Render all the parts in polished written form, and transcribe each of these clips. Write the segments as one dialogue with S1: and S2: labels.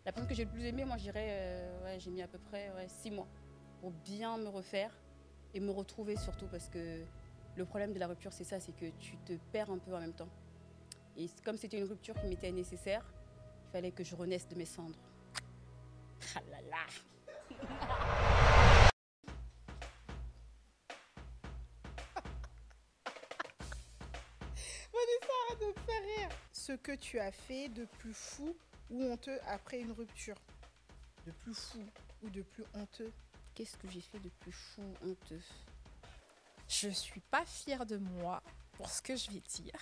S1: La personne que j'ai le plus aimée, moi, je dirais, ouais, j'ai mis à peu près 6 mois pour bien me refaire et me retrouver surtout parce que le problème de la rupture, c'est ça, c'est que tu te perds un peu en même temps. Et comme c'était une rupture qui m'était nécessaire, il fallait que je renaisse de mes cendres. Ah là là.
S2: Vanessa, arrête de me faire rire. Ce que tu as fait de plus fou ou honteux après une rupture. De plus fou ou de plus honteux.
S1: Qu'est-ce que j'ai fait de plus fou, honteux?
S3: Je suis pas fière de moi pour ce que je vais dire.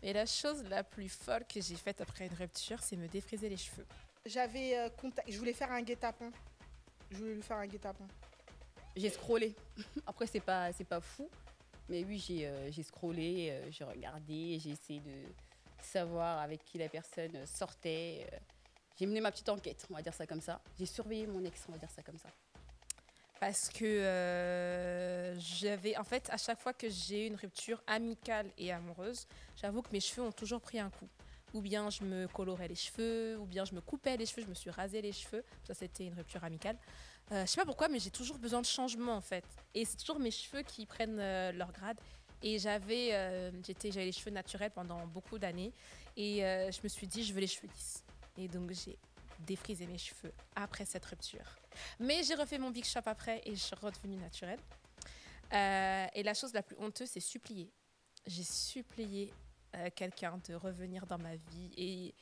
S3: Mais la chose la plus folle que j'ai faite après une rupture, c'est me défriser les cheveux.
S2: J'avais je voulais faire un guet-apens. Je voulais lui faire un guet-apens.
S1: J'ai scrollé. Après, c'est pas fou. Mais oui, j'ai scrollé, j'ai regardé, j'ai essayé de savoir avec qui la personne sortait. J'ai mené ma petite enquête, on va dire ça comme ça. J'ai surveillé mon ex, on va dire ça comme ça.
S3: Parce que en fait, à chaque fois que j'ai eu une rupture amicale et amoureuse, j'avoue que mes cheveux ont toujours pris un coup. Ou bien je me colorais les cheveux, ou bien je me coupais les cheveux, je me suis rasé les cheveux. Ça, c'était une rupture amicale. Je sais pas pourquoi, mais j'ai toujours besoin de changement, en fait. Et c'est toujours mes cheveux qui prennent leur grade. Et j'avais les cheveux naturels pendant beaucoup d'années. Et je me suis dit, je veux les cheveux lisses. Et donc, j'ai défrisé mes cheveux après cette rupture. Mais j'ai refait mon Big Shop après et je suis redevenue naturelle. Et la chose la plus honteuse, c'est supplier. J'ai supplié quelqu'un de revenir dans ma vie et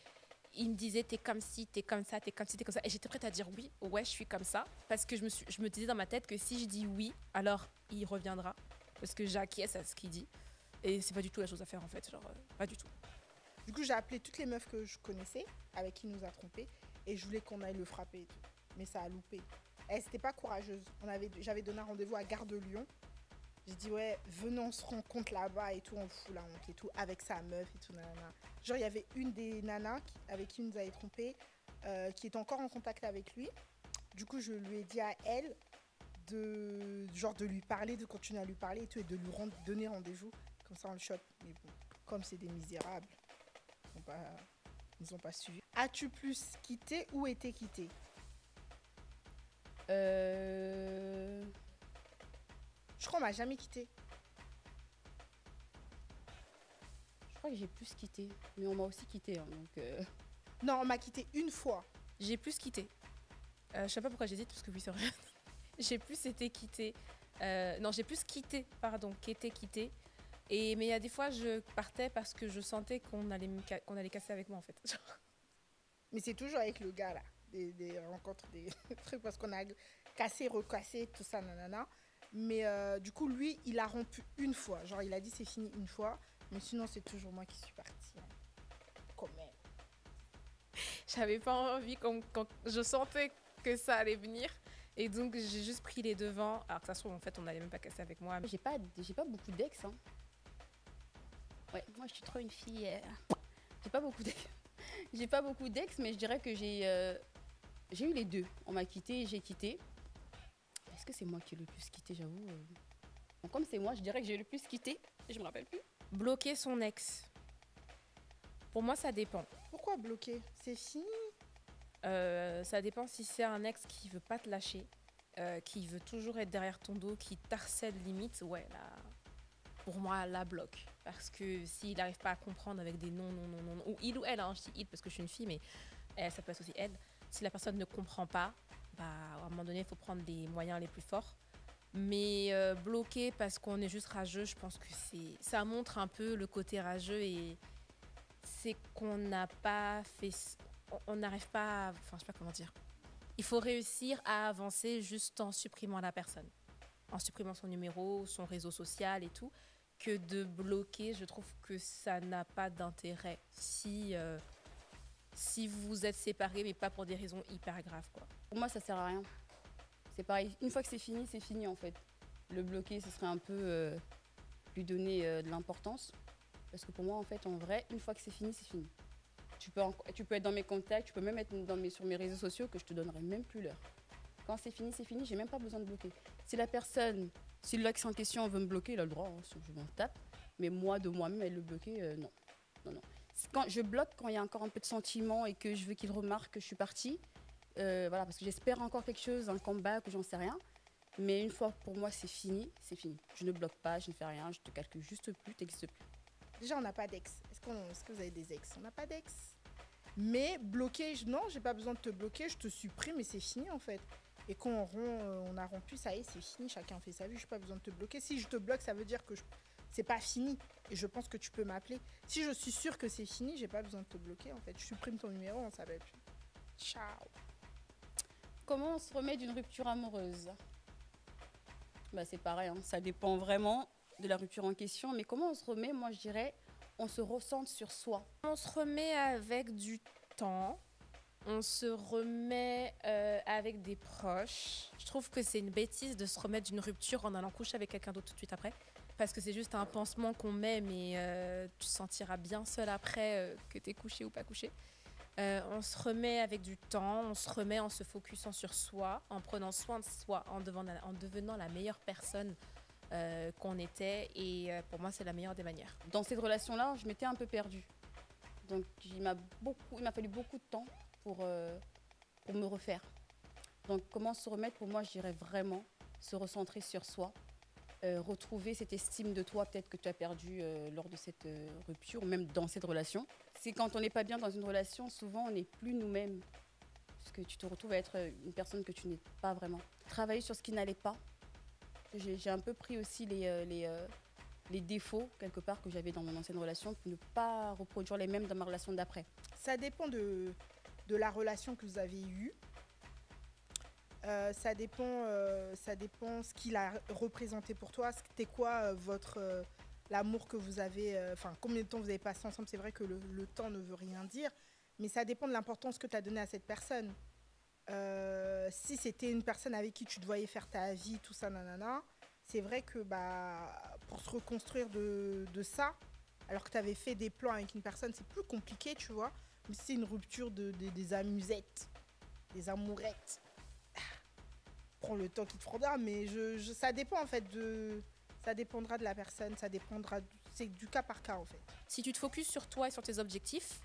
S3: il me disait t'es comme ci, t'es comme ça, t'es comme ci, t'es comme ça. Et j'étais prête à dire oui, ouais, je suis comme ça. Parce que je me disais dans ma tête que si je dis oui, alors il reviendra. Parce que j'acquiesce à ce qu'il dit. Et c'est pas du tout la chose à faire en fait. Genre, pas du tout.
S2: Du coup, j'ai appelé toutes les meufs que je connaissais, avec qui il nous a trompés, et je voulais qu'on aille le frapper et tout. Mais ça a loupé. Elle, c'était pas courageuse. J'avais donné un rendez-vous à Gare de Lyon. J'ai dit, ouais, venez, on se rencontre là-bas et tout, on fout la honte et tout, avec sa meuf et tout, nanana. Genre, il y avait une des nanas avec qui il nous avait trompés, qui est encore en contact avec lui. Du coup, je lui ai dit à elle de lui parler, de continuer à lui parler et tout, et de lui donner rendez-vous. Comme ça, on le chope. Mais bon, comme c'est des misérables, ils nous ont pas suivis. As-tu plus quitté ou été quitté? Je crois qu'on m'a jamais quitté.
S1: Je crois que j'ai plus quitté, mais on m'a aussi quitté. Hein, donc
S2: Non, on m'a quitté une fois.
S3: J'ai plus quitté. Je sais pas pourquoi j'hésite, parce que oui, c'est vrai. J'ai plus été quittée. Non, j'ai plus quitté, pardon, qu'été quitté. Mais il y a des fois, je partais parce que je sentais qu'on allait casser avec moi, en fait.
S2: Mais c'est toujours avec le gars, là. Des rencontres, des trucs, parce qu'on a cassé, recassé, tout ça, nanana. Mais du coup, lui, il a rompu une fois. Genre, il a dit c'est fini une fois. Mais sinon, c'est toujours moi qui suis partie. Hein. Quand même.
S3: J'avais pas envie, quand je sentais que ça allait venir. Et donc, j'ai juste pris les devants. Alors que ça se trouve, en fait, on n'allait même pas casser avec moi.
S1: j'ai pas beaucoup d'ex. Hein. Ouais, moi je suis trop une fille. J'ai pas beaucoup d'ex. J'ai pas beaucoup d'ex, mais je dirais que j'ai eu les deux. On m'a quitté et j'ai quitté. Est-ce que c'est moi qui ai le plus quitté, j'avoue Bon, comme c'est moi, je dirais que j'ai le plus quitté. Je me rappelle plus.
S3: Bloquer son ex. Pour moi, ça dépend.
S2: Pourquoi bloquer? C'est fini.
S3: Ça dépend si c'est un ex qui veut pas te lâcher, qui veut toujours être derrière ton dos, qui t'harcèle limite, ouais, là, pour moi, la bloque. Parce que s'il n'arrive pas à comprendre avec des non, non, non, non, ou il ou elle, hein, je dis il parce que je suis une fille, mais ça peut être aussi elle. Si la personne ne comprend pas, bah, à un moment donné, il faut prendre les moyens les plus forts. Mais bloquer parce qu'on est juste rageux, je pense que ça montre un peu le côté rageux et c'est qu'on n'a pas fait... On n'arrive pas... Enfin, je sais pas comment dire. Il faut réussir à avancer juste en supprimant la personne. En supprimant son numéro, son réseau social et tout. Que de bloquer, je trouve que ça n'a pas d'intérêt. Si vous vous êtes séparés, mais pas pour des raisons hyper graves, quoi.
S1: Pour moi, ça sert à rien. C'est pareil. Une fois que c'est fini en fait. Le bloquer, ce serait un peu lui donner de l'importance. Parce que pour moi, en fait, en vrai, une fois que c'est fini, c'est fini. Tu peux être dans mes contacts, tu peux même être sur mes réseaux sociaux que je te donnerai même plus l'heure. Quand c'est fini, j'ai même pas besoin de bloquer. Si l'ex en question veut me bloquer, il a le droit, hein, je m'en tape. Mais moi, de moi-même, elle le bloquer, non. Non, non. Quand je bloque, quand il y a encore un peu de sentiment et que je veux qu'il remarque que je suis partie, voilà, parce que j'espère encore quelque chose, un comeback ou j'en sais rien. Mais une fois pour moi, c'est fini, c'est fini. Je ne bloque pas, je ne fais rien, je te calcule juste plus, t'existes plus.
S2: Déjà, on n'a pas d'ex. Est-ce que vous avez des ex? On n'a pas d'ex. Mais bloquer, non, j'ai pas besoin de te bloquer, je te supprime et c'est fini en fait. Et quand on a rompu, ça y est, c'est fini, chacun fait sa vie, je n'ai pas besoin de te bloquer. Si je te bloque, ça veut dire que c'est pas fini et je pense que tu peux m'appeler. Si je suis sûre que c'est fini, j'ai pas besoin de te bloquer en fait. Je supprime ton numéro, on s'appelle plus. Ciao.
S1: Comment on se remet d'une rupture amoureuse? Bah, c'est pareil, hein, ça dépend vraiment de la rupture en question. Mais comment on se remet? Moi, je dirais, on se recentre sur soi.
S3: On se remet avec du temps. On se remet avec des proches. Je trouve que c'est une bêtise de se remettre d'une rupture en allant coucher avec quelqu'un d'autre tout de suite après. Parce que c'est juste un pansement qu'on met, mais tu te sentiras bien seul après que tu es couché ou pas couché. On se remet avec du temps, on se remet en se focusant sur soi, en prenant soin de soi, en devenant la meilleure personne qu'on était. Et pour moi, c'est la meilleure des manières.
S1: Dans cette relation-là, je m'étais un peu perdue. Donc, il m'a fallu beaucoup de temps pour me refaire. Donc, comment se remettre? Pour moi, je dirais vraiment se recentrer sur soi, retrouver cette estime de toi peut-être que tu as perdue lors de cette rupture ou même dans cette relation. C'est quand on n'est pas bien dans une relation, souvent on n'est plus nous-mêmes, parce que tu te retrouves à être une personne que tu n'es pas vraiment. Travailler sur ce qui n'allait pas. J'ai un peu pris aussi les défauts quelque part que j'avais dans mon ancienne relation pour ne pas reproduire les mêmes dans ma relation d'après.
S2: Ça dépend de la relation que vous avez eue. Ça dépend ce qu'il a représenté pour toi. C'était quoi l'amour que vous avez, combien de temps vous avez passé ensemble. C'est vrai que le temps ne veut rien dire, mais ça dépend de l'importance que tu as donnée à cette personne. Si c'était une personne avec qui tu te voyais faire ta vie, tout ça, nanana, c'est vrai que pour se reconstruire de ça, alors que tu avais fait des plans avec une personne, c'est plus compliqué, tu vois. Mais si c'est une rupture des amusettes, des amourettes, prends le temps qu'il te faudra, mais ça dépend en fait ça dépendra de la personne, c'est du cas par cas en fait.
S3: Si tu te focuses sur toi et sur tes objectifs,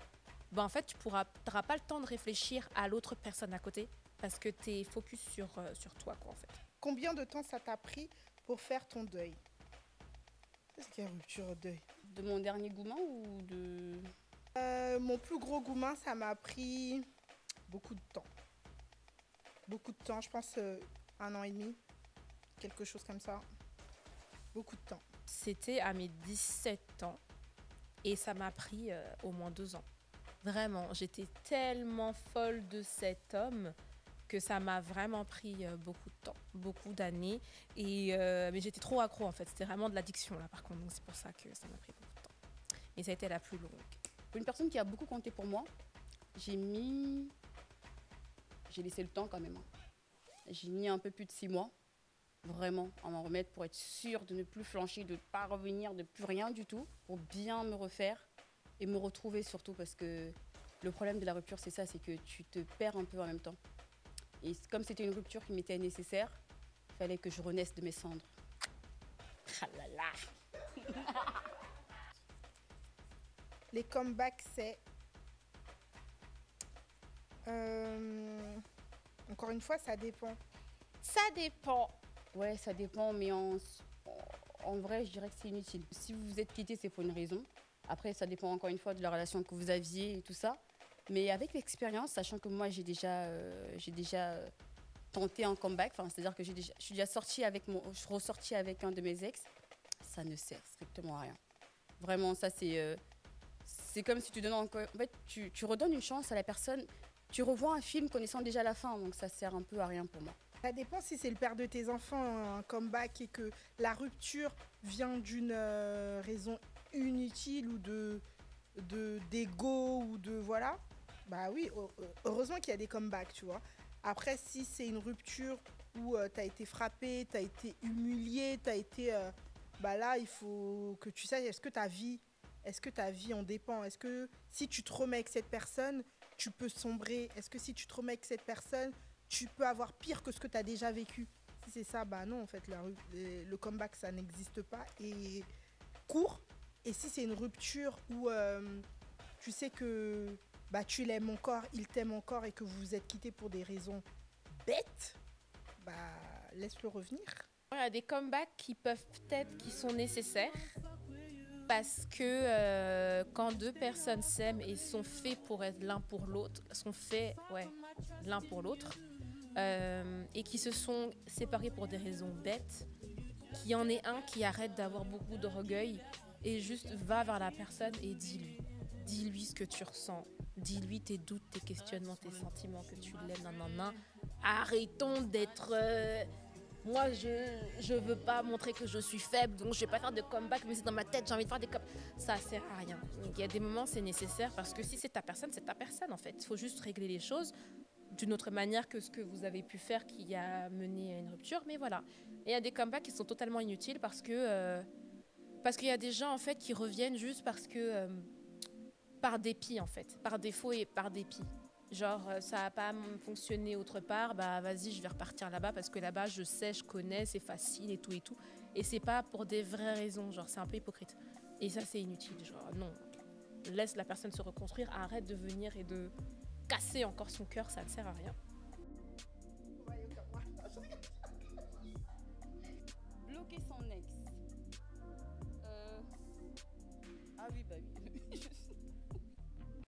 S3: en fait, tu n'auras pas le temps de réfléchir à l'autre personne à côté parce que tu es focus sur toi, quoi, en fait.
S2: Combien de temps ça t'a pris pour faire ton deuil? Qu'est-ce qu'il y a rupture deuil?
S1: De mon dernier gourmand ou de...
S2: Mon plus gros gourmand, ça m'a pris beaucoup de temps. Beaucoup de temps, je pense 1 an et demi, quelque chose comme ça. Beaucoup de temps.
S3: C'était à mes 17 ans et ça m'a pris au moins 2 ans. Vraiment, j'étais tellement folle de cet homme que ça m'a vraiment pris beaucoup de temps, beaucoup d'années. Mais j'étais trop accro en fait, c'était vraiment de l'addiction là par contre, donc c'est pour ça que ça m'a pris beaucoup de temps. Et ça a été la plus longue.
S1: Une personne qui a beaucoup compté pour moi, j'ai laissé le temps quand même. J'ai mis un peu plus de 6 mois, vraiment, à m'en remettre pour être sûre de ne plus flancher, de ne pas revenir, de plus rien du tout, pour bien me refaire et me retrouver surtout parce que le problème de la rupture, c'est ça, c'est que tu te perds un peu en même temps. Et comme c'était une rupture qui m'était nécessaire, il fallait que je renaisse de mes cendres. Ah là là.
S2: Les comebacks, c'est... Encore une fois, ça dépend.
S3: Ça dépend.
S1: Ouais, ça dépend, mais en vrai, je dirais que c'est inutile. Si vous vous êtes quittés, c'est pour une raison. Après, ça dépend encore une fois de la relation que vous aviez et tout ça. Mais avec l'expérience, sachant que moi, j'ai déjà tenté un comeback, c'est-à-dire que je suis déjà je suis ressortie avec un de mes ex, ça ne sert strictement à rien. Vraiment, ça, c'est comme si tu donnes encore... En fait, tu redonnes une chance à la personne. Tu revois un film connaissant déjà la fin, donc ça sert un peu à rien pour moi.
S2: Ça dépend si c'est le père de tes enfants, un comeback, et que la rupture vient d'une raison inutile ou d'ego ou de voilà. Bah oui, heureusement qu'il y a des comebacks, tu vois. Après, si c'est une rupture où t'as été frappé, t'as été humilié, t'as été... là, il faut que tu saches, est-ce que ta vie en dépend? Est-ce que si tu te remets avec cette personne, tu peux sombrer? Est-ce que si tu te remets avec cette personne, tu peux avoir pire que ce que tu as déjà vécu? Si c'est ça, non, en fait, le comeback, ça n'existe pas et court. Et si c'est une rupture où tu sais que bah, tu l'aimes encore, il t'aime encore et que vous vous êtes quittés pour des raisons bêtes, bah, laisse-le revenir.
S3: Il y a des comebacks qui sont nécessaires parce que quand deux personnes s'aiment et sont faits pour être l'un pour l'autre, l'un pour l'autre, et qui se sont séparés pour des raisons bêtes, qu'il y en ait un qui arrête d'avoir beaucoup d'orgueil et juste va vers la personne et dis-lui. Dis-lui ce que tu ressens. Dis-lui tes doutes, tes questionnements, tes sentiments, que tu l'aimes, nanana. Arrêtons d'être... moi, je veux pas montrer que je suis faible, donc je vais pas faire de comeback, mais c'est dans ma tête, j'ai envie de faire des comebacks. Ça sert à rien. Donc, il y a des moments, c'est nécessaire, parce que si c'est ta personne, en fait. Il faut juste régler les choses d'une autre manière que ce que vous avez pu faire qui a mené à une rupture, mais voilà. Et il y a des comebacks qui sont totalement inutiles parce qu'il y a des gens, en fait, qui reviennent juste parce que... par dépit, en fait. Par défaut et par dépit. Genre, ça n'a pas fonctionné autre part, bah vas-y, je vais repartir là-bas parce que là-bas, je sais, je connais, c'est facile et tout et tout. Et c'est pas pour des vraies raisons, genre, c'est un peu hypocrite. Et ça, c'est inutile, genre, non. Laisse la personne se reconstruire, arrête de venir et de casser encore son cœur, ça ne sert à rien.
S1: Bloquer son ex. Ah oui, bah oui.